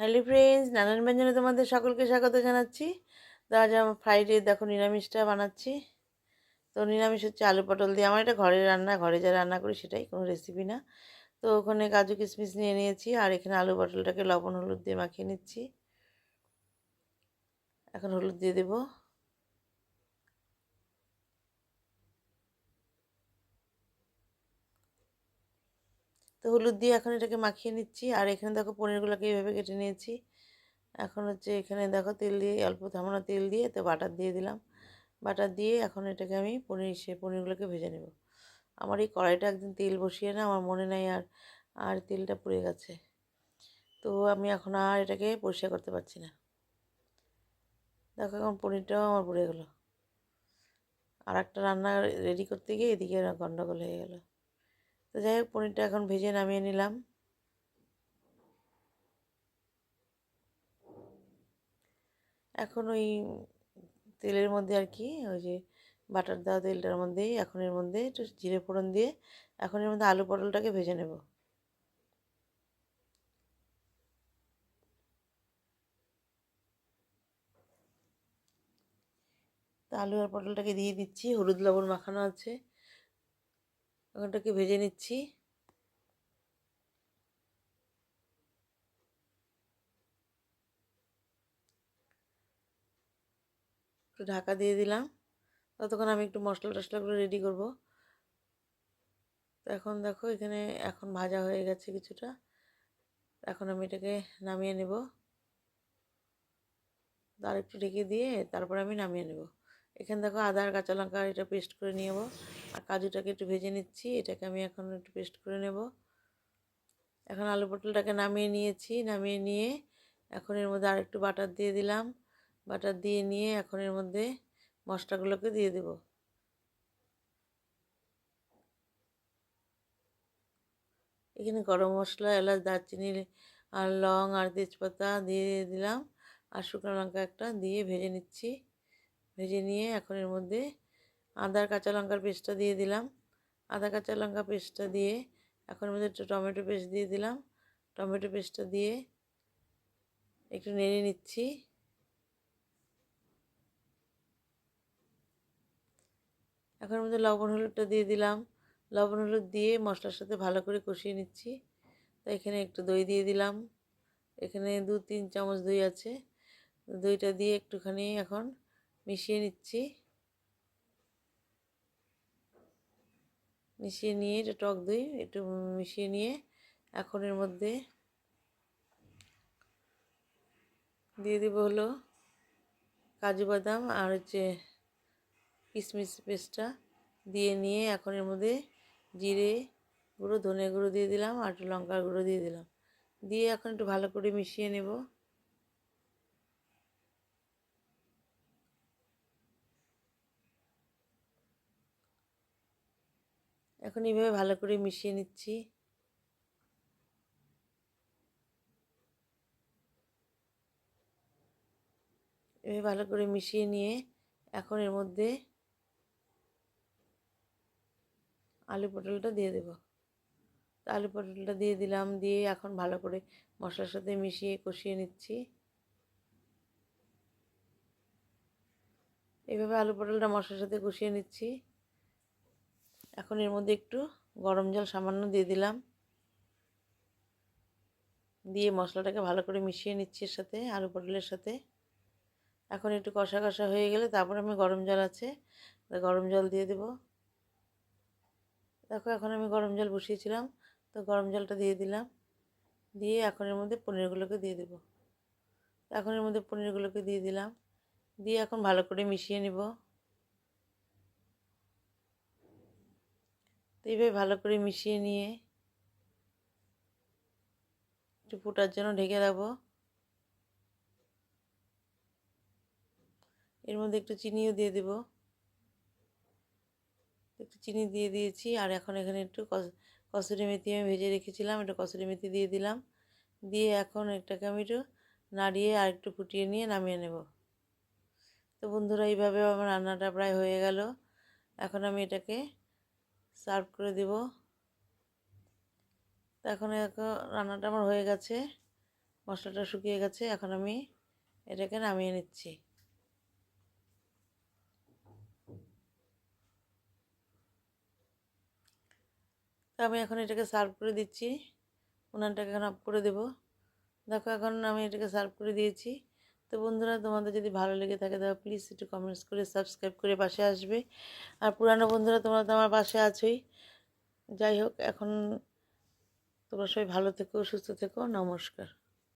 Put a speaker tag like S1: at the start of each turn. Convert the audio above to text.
S1: Hello friends, নানান ব্যঞ্জনে তোমাদের সকলকে স্বাগত জানাচ্ছি। তো আজ আমার ফ্রাইডে দেখো নিরামিষটা বানাচ্ছি। তো নিরামিষ হচ্ছে আলু পটল দিয়ে। আমার এটা ঘরের রান্না, ঘরে যা রান্না করি সেটাই, কোনো রেসিপি না। তো ওখানে কাজু কিশমিশ নিয়ে নিয়েছি, আর এখানে আলু পটলটাকে লবণ হলুদ দিয়ে মাখিয়ে নিচ্ছি। এখন হলুদ দিয়ে দেবো। তো হলুদ দিয়ে এখন এটাকে মাখিয়ে নিচ্ছি। আর এখানে দেখো পনিরগুলোকে এইভাবে কেটে নিয়েছি। এখন হচ্ছে এখানে দেখো তেল দিয়ে, অল্প সামান্য তেল দিয়ে তো বাটার দিয়ে দিলাম। বাটার দিয়ে এখন এটাকে আমি পনিরগুলোকে ভেজে নেব। আমার এই কড়াইটা একদিন তেল বসিয়ে না আমার মনে নাই, আর আর তেলটা পুড়ে গেছে। তো আমি এখন আর এটাকে পরিষ্কার করতে পারছি না। দেখো এখন পনিরটাও আমার পুড়ে গেলো। আর একটা রান্না রেডি করতে গিয়ে এদিকে গন্ডগোল হয়ে গেল। তো যাই হোক, পনিরটা এখন ভেজে নামিয়ে নিলাম। এখন ওই তেলের মধ্যে আর কি, ওই যে বাটার দেওয়া তেলটার মধ্যেই এখন এর মধ্যে একটু জিরে ফোড়ন দিয়ে এখন এর মধ্যে আলু পটলটাকে ভেজে নেব। তো আলু আর পটলটাকে দিয়ে দিচ্ছি, হলুদ লবণ মাখানো আছে, ওটাকে ভেজে নিচ্ছি। একটু ঢাকা দিয়ে দিলাম। ততক্ষণ আমি একটু মশলা টশলাগুলো রেডি করব। তো এখন দেখো এখানে এখন ভাজা হয়ে গেছে কিছুটা। এখন আমি এটাকে নামিয়ে নেব। আর একটু ঢেকে দিয়ে তারপর আমি নামিয়ে নেব। এখানে দেখো আদা আর কাঁচা লঙ্কা এটা পেস্ট করে নেব। আর কাজুটাকে একটু ভেজে নিচ্ছি, এটাকে আমি এখন একটু পেস্ট করে নেব। এখন আলু পটলটাকে নামিয়ে নিয়েছি, নামিয়ে নিয়ে এখন এর মধ্যে আর একটু বাটার দিয়ে দিলাম। বাটার দিয়ে নিয়ে এখন এর মধ্যে মশলাগুলোকে দিয়ে দেব। এখানে গরম মশলা, এলাচ, দারচিনি আর লং আর তেজপাতা দিয়ে দিলাম। আর শুকনো লঙ্কা একটা দিয়ে ভেজে নিচ্ছি। ভেজে নিয়ে এখন এর মধ্যে আদা আর কাঁচা লঙ্কার পেস্টটা দিয়ে দিলাম। আদা কাঁচা লঙ্কা পেস্টটা দিয়ে এখন এর মধ্যে একটু টমেটো পেস্ট দিয়ে দিলাম। টমেটো পেস্টটা দিয়ে একটু নেড়ে নিচ্ছি। এখন এর মধ্যে লবণ হলুদটা দিয়ে দিলাম। লবণ হলুদ দিয়ে মশলার সাথে ভালো করে কষিয়ে নিচ্ছি। তো এখানে একটু দই দিয়ে দিলাম। এখানে 2-3 চামচ দই আছে। দইটা দিয়ে একটুখানি এখন মিশিয়ে নিচ্ছি। মিশিয়ে নিয়ে এটা টক দই একটু মিশিয়ে নিয়ে এখন এর মধ্যে দিয়ে দেবো হলো কাজু বাদাম আর হচ্ছে কিশমিশ পেস্টটা দিয়ে নিয়ে এখন এর মধ্যে জিরে গুঁড়ো, ধনে গুঁড়ো দিয়ে দিলাম আর একটু লঙ্কার গুঁড়ো দিয়ে দিলাম। দিয়ে এখন একটু ভালো করে মিশিয়ে নেব। এখন এইভাবে ভালো করে মিশিয়ে নিচ্ছি। এভাবে ভালো করে মিশিয়ে নিয়ে এখন এর মধ্যে আলু পটলটা দিয়ে দেব। আলু পটলটা দিয়ে দিলাম, দিয়ে এখন ভালো করে মশলার সাথে মিশিয়ে কষিয়ে নিচ্ছি। এইভাবে আলু পটলটা মশলার সাথে কষিয়ে নিচ্ছি। এখন এর মধ্যে একটু গরম জল সামান্য দিয়ে দিলাম। দিয়ে মশলাটাকে ভালো করে মিশিয়ে নিচ্ছি এর সাথে, আলু পটলের সাথে। এখন একটু কষা কষা হয়ে গেলে তারপর আমি গরম জল আছে, গরম জল দিয়ে দেব। দেখো এখন আমি গরম জল বসিয়েছিলাম, তো গরম জলটা দিয়ে দিলাম। দিয়ে এখন এর মধ্যে পনিরগুলোকে দিয়ে দেব। এখন এর মধ্যে পনিরগুলোকে দিয়ে দিলাম। দিয়ে এখন ভালো করে মিশিয়ে নেব। তো এইভাবে ভালো করে মিশিয়ে নিয়ে একটু ফোটার জন্য ঢেকে রাখবো। এর মধ্যে একটু চিনিও দিয়ে দেব। একটু চিনি দিয়ে দিয়েছি। আর এখন এখানে একটু কসুরি মেথি আমি ভেজে রেখেছিলাম, একটু কসুরি মেথি দিয়ে দিলাম। দিয়ে এখন এটাকে আমি একটু নাড়িয়ে আর একটু ফুটিয়ে নিয়ে নামিয়ে নেব। তো বন্ধুরা, এইভাবে আমার রান্নাটা প্রায় হয়ে গেল। এখন আমি এটাকে সার্ভ করে দেব। তো এখন রান্নাটা আমার হয়ে গেছে। মশলাটা শুকিয়ে গেছে, এখন আমি এটাকে নামিয়ে নিচ্ছি। তো আমি এখন এটাকে সার্ভ করে দিচ্ছি, উনানটাকে এখন অফ করে দেবো। দেখো এখন আমি এটাকে সার্ভ করে দিয়েছি। তো বন্ধুরা, তোমাদের যদি ভালো লেগে থাকে তাহলে প্লিজ একটু কমেন্টস করে সাবস্ক্রাইব করে পাশে আসবে। আর পুরানো বন্ধুরা তোমরা তো আমার পাশে আছোই। যাই হোক, এখন তোমরা সবাই ভালো থেকো, সুস্থ থেকো, নমস্কার।